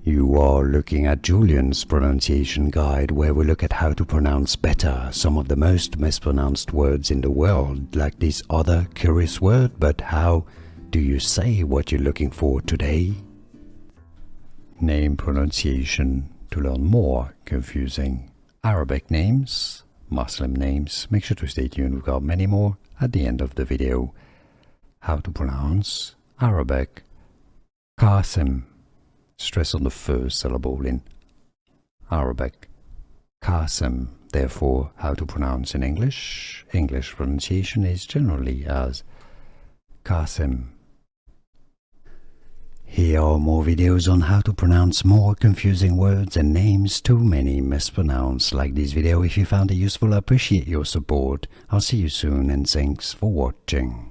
You are looking at Julian's pronunciation guide, where we look at how to pronounce better some of the most mispronounced words in the world, like this other curious word. But how do you say what you're looking for today? Name pronunciation. To learn more confusing Arabic names, Muslim names, make sure to stay tuned. We've got many more at the end of the video. How to pronounce Arabic Qasim. Stress on the first syllable in Arabic. Qasim. Therefore, how to pronounce in English? English pronunciation is generally as Qasim. Here are more videos on how to pronounce more confusing words and names too many mispronounced. Like this video if you found it useful. I appreciate your support. I'll see you soon and thanks for watching.